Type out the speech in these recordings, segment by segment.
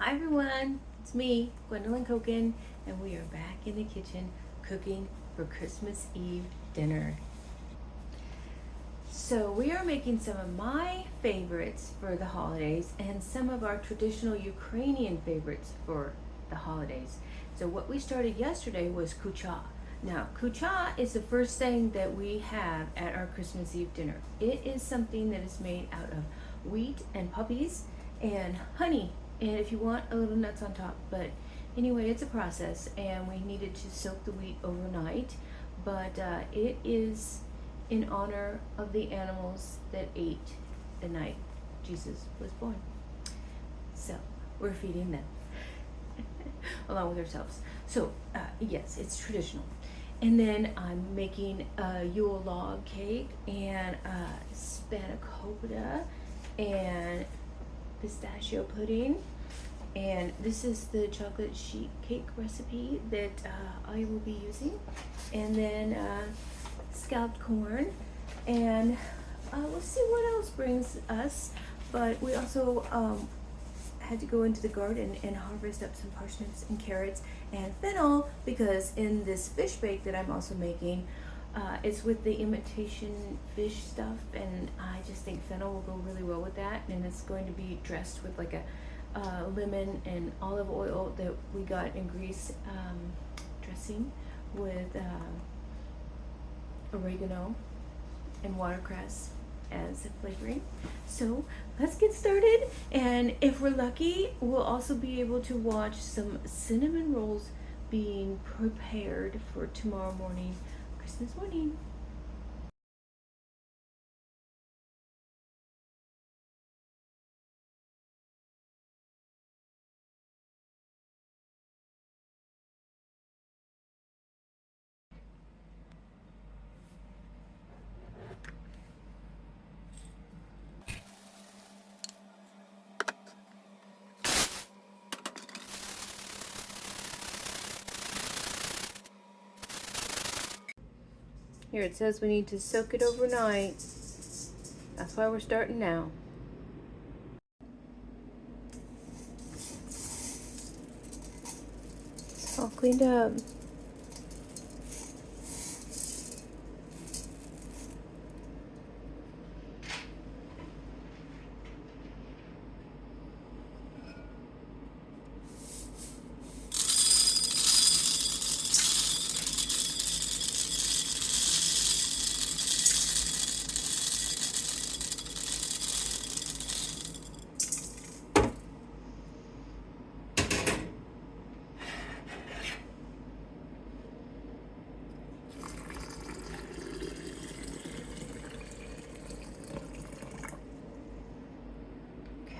Hi everyone, it's me, Gwendolyn Koken, and we are back in the kitchen cooking for Christmas Eve dinner. So we are making some of my favorites for the holidays and some of our traditional Ukrainian favorites for the holidays. So what we started yesterday was kucha. Now, kucha is the first thing that we have at our Christmas Eve dinner. It is something that is made out of wheat and poppies and honey, and if you want, a little nuts on top. But anyway, it's a process, and we needed to soak the wheat overnight. But it is in honor of the animals that ate the night Jesus was born. So we're feeding them along with ourselves. So yes, it's traditional. And then I'm making a Yule log cake and spanakopita and pistachio pudding. And this is the chocolate sheet cake recipe that I will be using. And then scalloped corn. And we'll see what else brings us. But we also had to go into the garden and harvest up some parsnips and carrots and fennel, because in this fish bake that I'm also making, it's with the imitation fish stuff, and I just think fennel will go really well with that. And it's going to be dressed with like a lemon and olive oil that we got in Greece, dressing with oregano and watercress as a flavoring. So let's get started, and if we're lucky, we'll also be able to watch some cinnamon rolls being prepared for tomorrow morning, Christmas morning. Here it says we need to soak it overnight. That's why we're starting now. It's all cleaned up.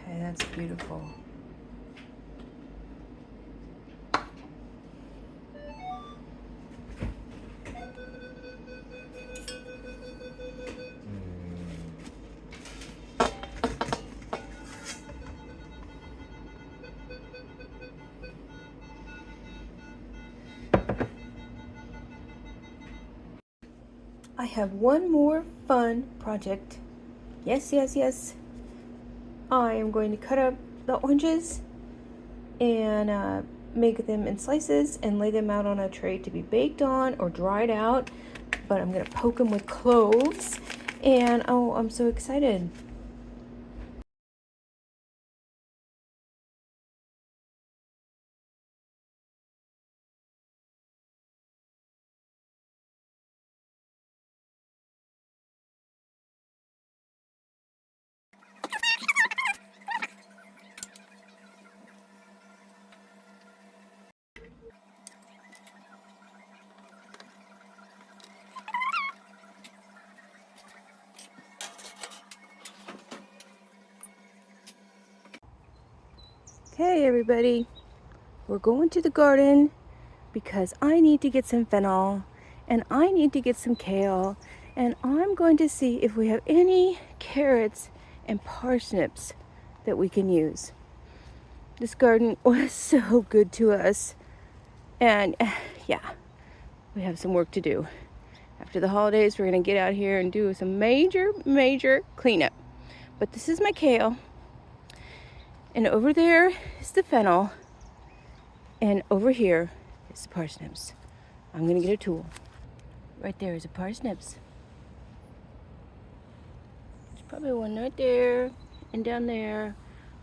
Okay, that's beautiful. I have one more fun project. Yes, yes, yes. I am going to cut up the oranges and make them in slices and lay them out on a tray to be baked on or dried out. But I'm going to poke them with cloves, and oh, I'm so excited. Okay, everybody, we're going to the garden because I need to get some fennel and I need to get some kale, and I'm going to see if we have any carrots and parsnips that we can use. This garden was so good to us, and yeah, we have some work to do. After the holidays, we're going to get out here and do some major cleanup. But this is my kale, And over there is the fennel. And over here is the parsnips. I'm gonna get a tool. Right there is a parsnips. There's probably one right there and down there.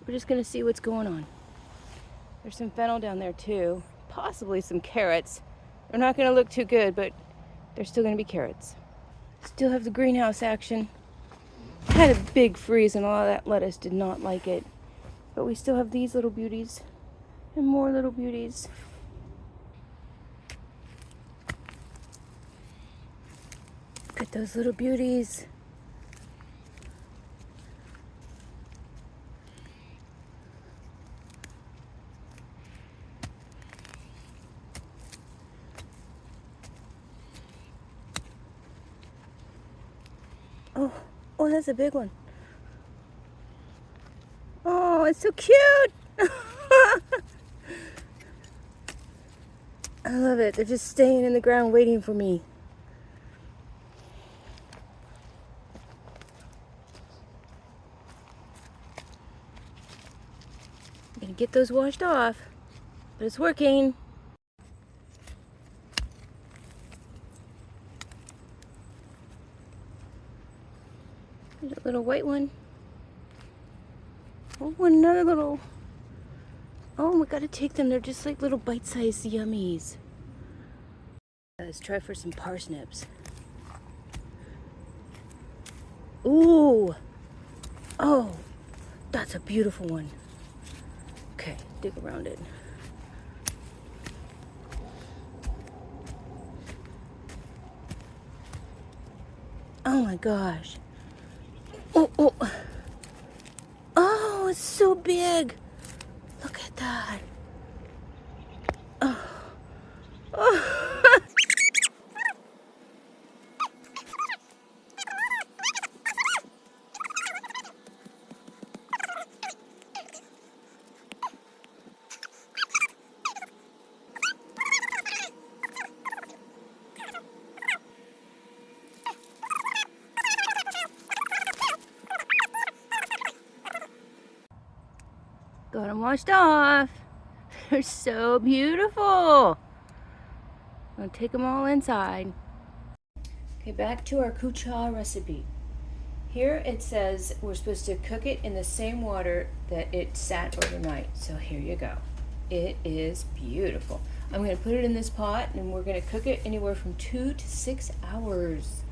We're just gonna see what's going on. There's some fennel down there too. Possibly some carrots. They're not gonna look too good, but they're still gonna be carrots. Still have the greenhouse action. Had a big freeze and all of that lettuce did not like it. But we still have these little beauties and more little beauties. Look at those little beauties. Oh, that's a big one. Oh, it's so cute. I love it. They're just staying in the ground waiting for me. I'm gonna get those washed off, but it's working. There's a little white one. Oh, another little. Oh, we gotta take them. They're just like little bite-sized yummies. Let's try for some parsnips. Ooh. Oh, that's a beautiful one. Okay, dig around it. Oh my gosh. Oh. Oh, it's so big. Look at that. Oh. Got them washed off. They're so beautiful. I'm gonna take them all inside. Okay, back to our kucha recipe. Here it says we're supposed to cook it in the same water that it sat overnight. So here you go. It is beautiful. I'm gonna put it in this pot and we're gonna cook it anywhere from 2 to 6 hours.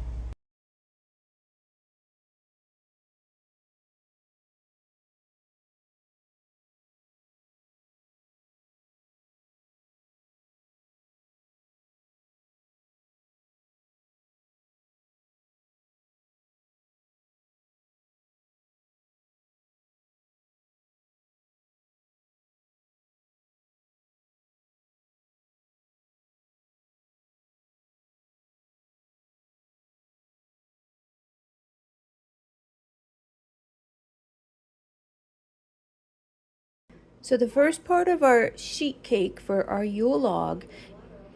So the first part of our sheet cake for our Yule log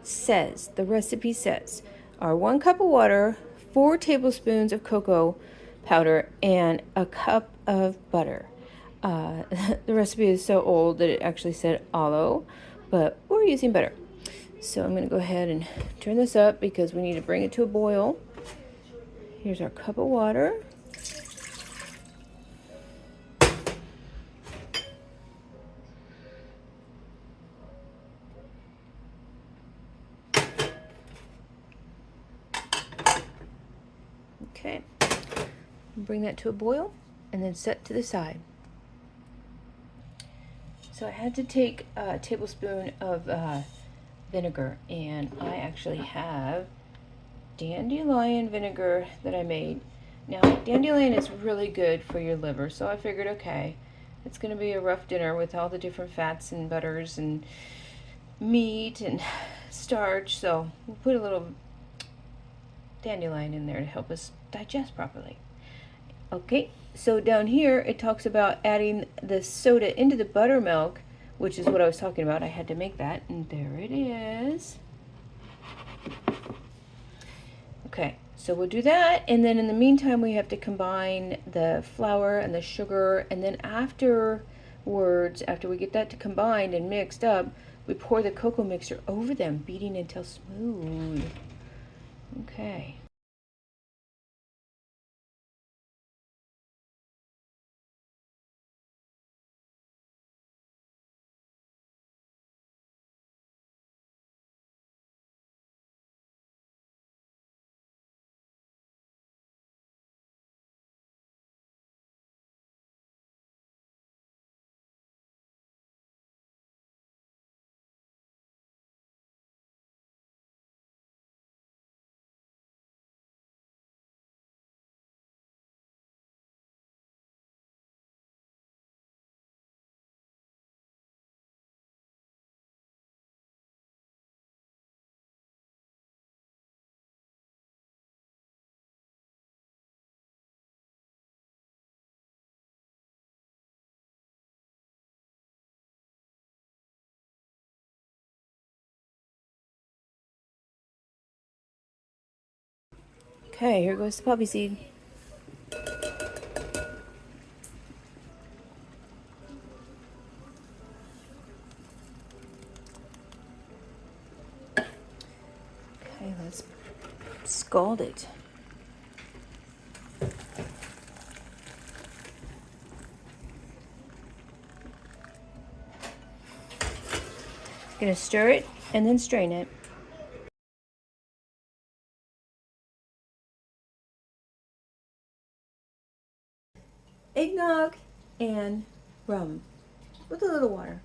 says, the recipe says, our 1 cup of water, 4 tablespoons of cocoa powder, and a cup of butter. The recipe is so old that it actually said aloe, but we're using butter. So I'm going to go ahead and turn this up because we need to bring it to a boil. Here's our cup of water. Okay, bring that to a boil and then set to the side. So I had to take a tablespoon of vinegar, and I actually have dandelion vinegar that I made. Now, dandelion is really good for your liver, so I figured, okay, it's going to be a rough dinner with all the different fats and butters and meat and starch, so we'll put a little dandelion in there to help us digest properly. Okay, so down here it talks about adding the soda into the buttermilk, which is what I was talking about. I had to make that, and there it is. Okay, so we'll do that, and then in the meantime we have to combine the flour and the sugar, and then after afterwards, after we get that combined and mixed up, we pour the cocoa mixture over them, beating until smooth. Okay. Okay, here goes the poppy seed. Okay, let's scald it. Gonna stir it and then strain it. Eggnog and rum with a little water.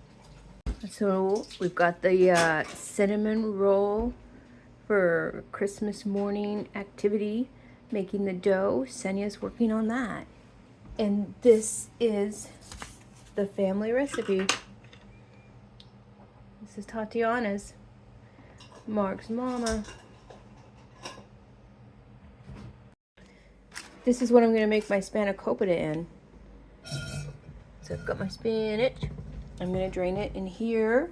So we've got the cinnamon roll for Christmas morning activity, making the dough. Senya's working on that. And this is the family recipe. This is Tatiana's, Mark's mama. This is what I'm gonna make my spanakopita in. So I've got my spinach. I'm gonna drain it in here.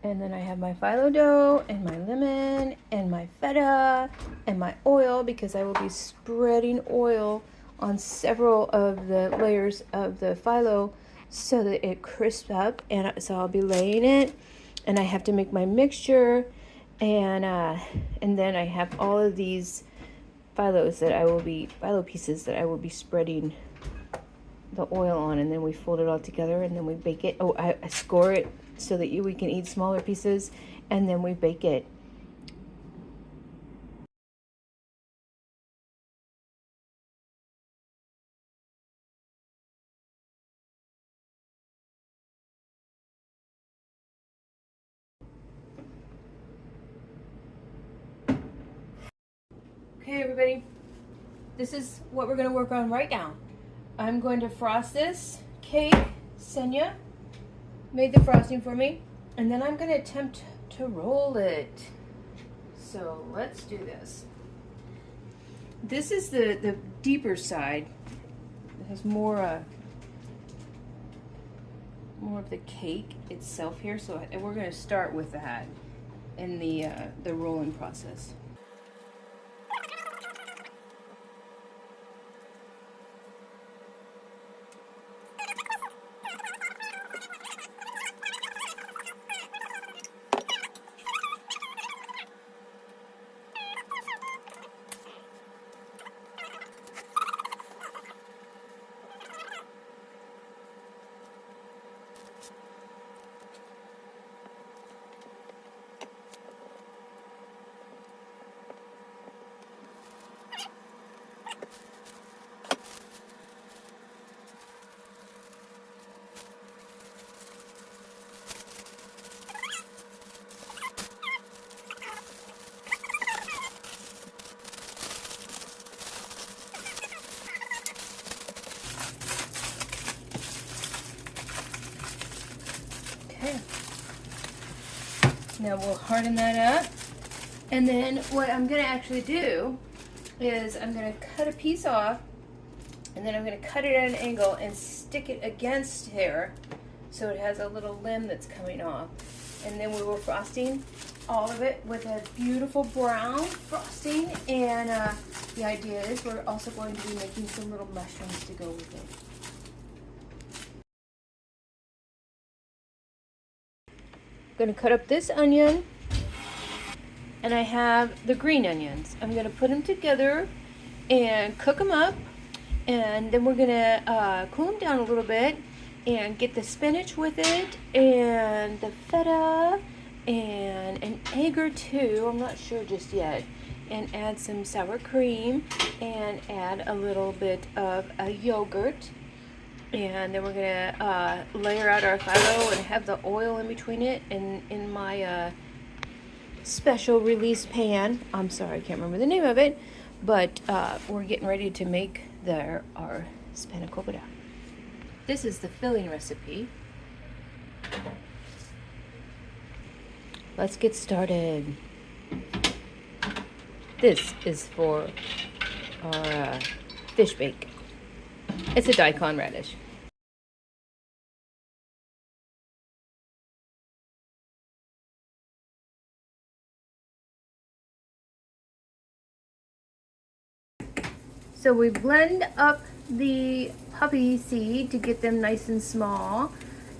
And then I have my phyllo dough and my lemon and my feta and my oil, because I will be spreading oil on several of the layers of the phyllo so that it crisps up. And so I'll be laying it, and I have to make my mixture, and then I have all of these phyllo pieces that I will be spreading the oil on, and then we fold it all together, and then we bake it. Oh, I score it so that we can eat smaller pieces, and then we bake it. Okay, everybody, this is what we're going to work on right now. I'm going to frost this cake. Senya made the frosting for me, and then I'm going to attempt to roll it. So let's do this. This is the deeper side. It has more of the cake itself here. So we're going to start with that in the rolling process. Now we'll harden that up, and then what I'm going to actually do is I'm going to cut a piece off, and then I'm going to cut it at an angle and stick it against here so it has a little limb that's coming off. And then we were frosting all of it with a beautiful brown frosting, and the idea is we're also going to be making some little mushrooms to go with it. gonna cut up this onion, and I have the green onions. I'm gonna put them together and cook them up, and then we're gonna cool them down a little bit and get the spinach with it and the feta and an egg or two, I'm not sure just yet, and add some sour cream and add a little bit of a yogurt. And then we're gonna layer out our phyllo and have the oil in between it in my special release pan. I'm sorry, I can't remember the name of it, but we're getting ready to make our spanakopita. This is the filling recipe. Let's get started. This is for our fish bake. It's a daikon radish. So we blend up the poppy seed to get them nice and small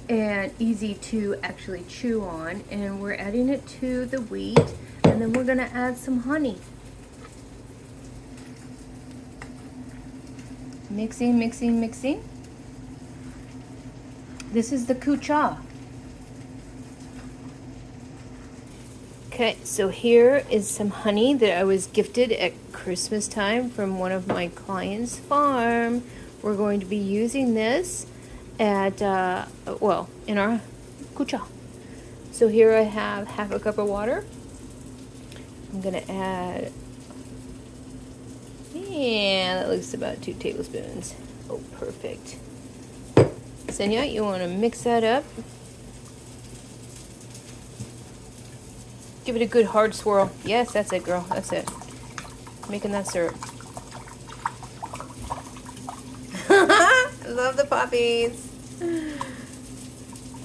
and easy to actually chew on, and we're adding it to the wheat, and then we're going to add some honey. Mixing, mixing, mixing. This is the kucha. Okay, so here is some honey that I was gifted at Christmas time from one of my clients' farm. We're going to be using this at, in our kucha. So here I have half a cup of water. I'm gonna add, that looks about 2 tablespoons. Oh, perfect. Senya, you wanna mix that up? Give it a good hard swirl. Yes, that's it, girl. That's it. Making that syrup. Love the poppies.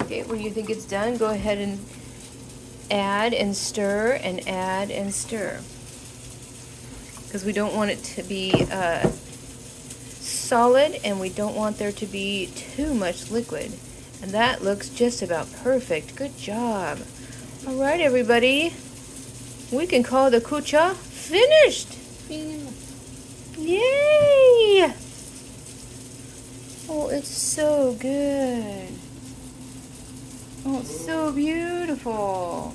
Okay, when you think it's done, go ahead and add and stir and add and stir. Because we don't want it to be solid, and we don't want there to be too much liquid. And that looks just about perfect. Good job. All right, everybody, we can call the kucha finished. Yay! Oh, it's so good. Oh, it's so beautiful.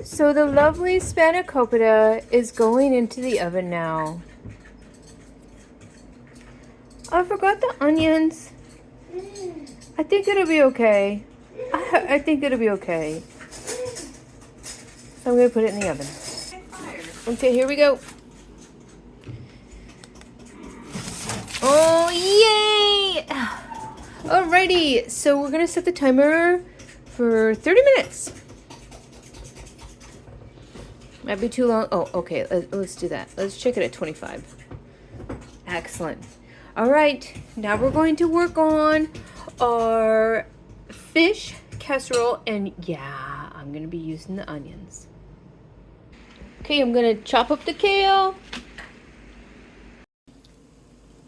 So the lovely spanakopita is going into the oven now. I forgot the onions. I think it'll be okay. I think it'll be okay. So I'm going to put it in the oven. Okay, here we go. Oh, yay! Alrighty, so we're going to set the timer for 30 minutes. Might be too long. Oh, okay. Let's do that. Let's check it at 25. Excellent. All right. Now we're going to work on our fish casserole. And yeah, I'm going to be using the onions. Okay, I'm going to chop up the kale.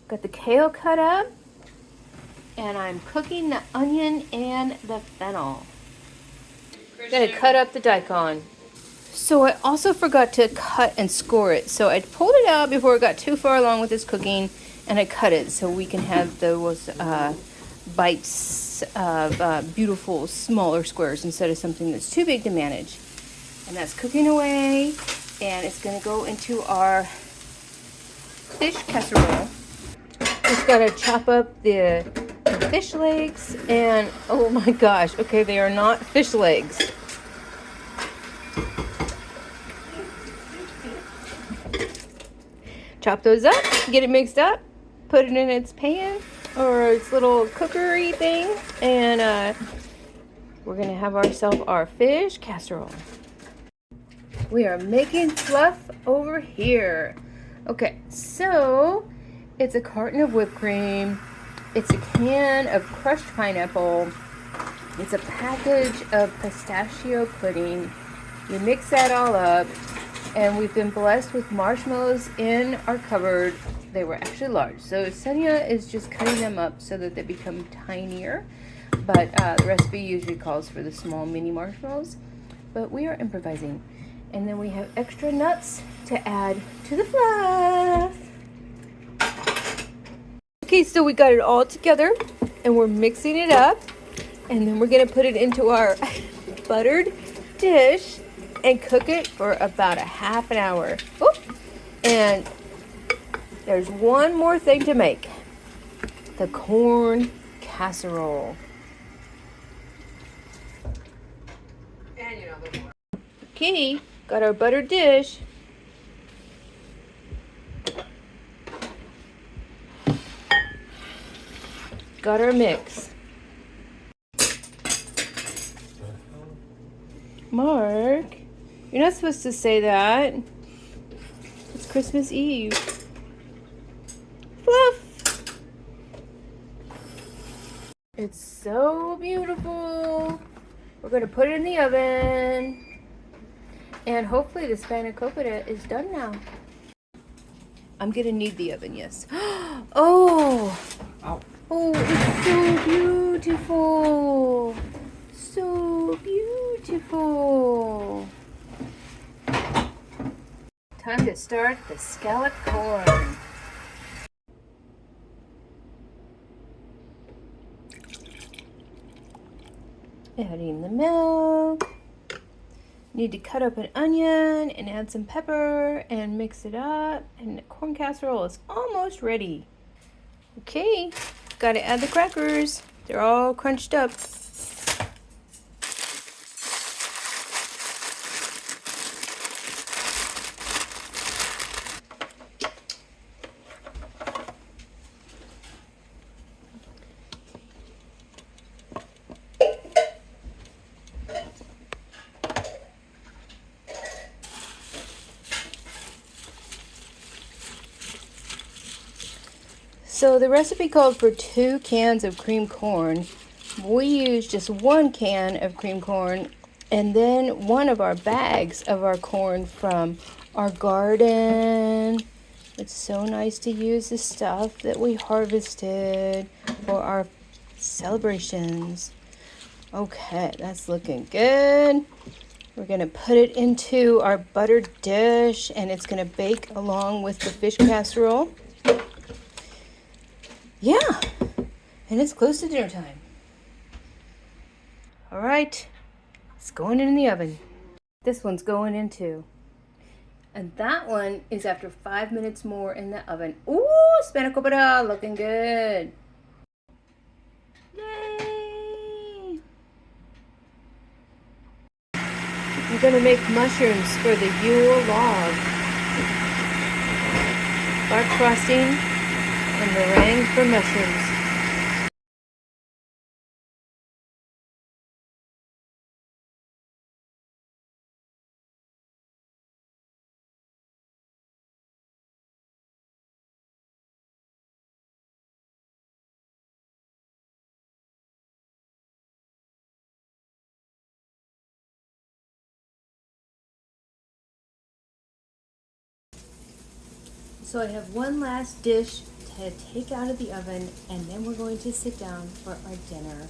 Got the kale cut up. And I'm cooking the onion and the fennel. Going to cut up the daikon. So I also forgot to cut and score it. So I pulled it out before it got too far along with this cooking, and I cut it so we can have those bites of beautiful smaller squares instead of something that's too big to manage. And that's cooking away, and it's going to go into our fish casserole. Just got to chop up the fish legs, and oh my gosh, okay, they are not fish legs. Chop those up, get it mixed up, put it in its pan or its little cookery thing, and we're gonna have ourselves our fish casserole. We are making fluff over here. Okay, so It's a carton of whipped cream. It's a can of crushed pineapple. It's a package of pistachio pudding. You mix that all up, and we've been blessed with marshmallows in our cupboard. They were actually large, so Sonia is just cutting them up so that they become tinier. But the recipe usually calls for the small mini marshmallows, but we are improvising. And then we have extra nuts to add to the fluff. Okay, so we got it all together, and we're mixing it up, and then we're gonna put it into our buttered dish and cook it for about a half an hour. Oh, and there's one more thing to make: the corn casserole. Okay, got our buttered dish. Got our mix. Mark, you're not supposed to say that. It's Christmas Eve. Fluff! It's so beautiful. We're going to put it in the oven. And hopefully the spanakopita is done now. I'm going to need the oven, yes. Oh! Ow. Oh, it's so beautiful. So beautiful. Time to start the scalloped corn. Adding the milk. Need to cut up an onion and add some pepper and mix it up. And the corn casserole is almost ready. Okay, gotta add the crackers. They're all crunched up. So the recipe called for 2 cans of cream corn. We used just 1 can of cream corn, and then one of our bags of our corn from our garden. It's so nice to use the stuff that we harvested for our celebrations. Okay, that's looking good. We're gonna put it into our buttered dish, and it's gonna bake along with the fish casserole. Yeah, and it's close to dinner time. All right, it's going in the oven. This one's going in too. And that one is after 5 minutes more in the oven. Ooh, spanakopita, looking good. Yay! I'm gonna make mushrooms for the Yule log. Bark frosting and meringue for mushrooms. So I have one last dish to take out of the oven, and then we're going to sit down for our dinner.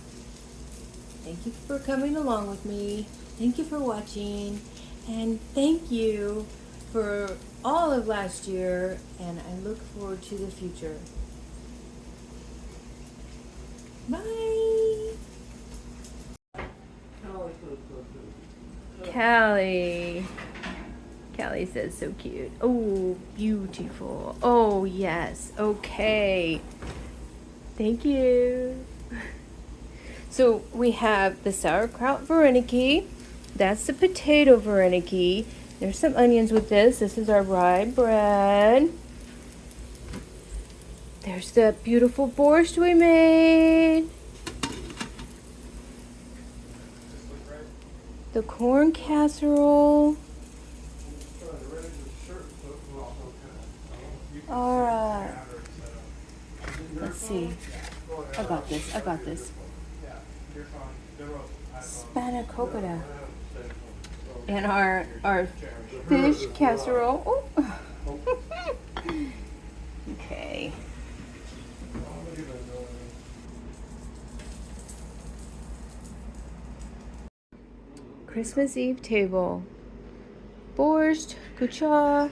Thank you for coming along with me. Thank you for watching, and thank you for all of last year, and I look forward to the future. Bye. Callie. Callie says so cute. Oh, beautiful. Oh, yes. Okay. Thank you. So we have the sauerkraut vareniki. That's the potato vareniki. There's some onions with this. This is our rye bread. There's the beautiful borscht we made. The corn casserole. Alright. see. I got this. I got this. Spanakopita. And our fish casserole. Oh. Okay. Christmas Eve table. Borscht, kucha,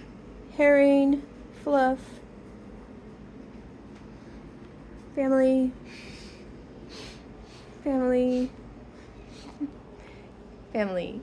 herring, fluff, family, family, family.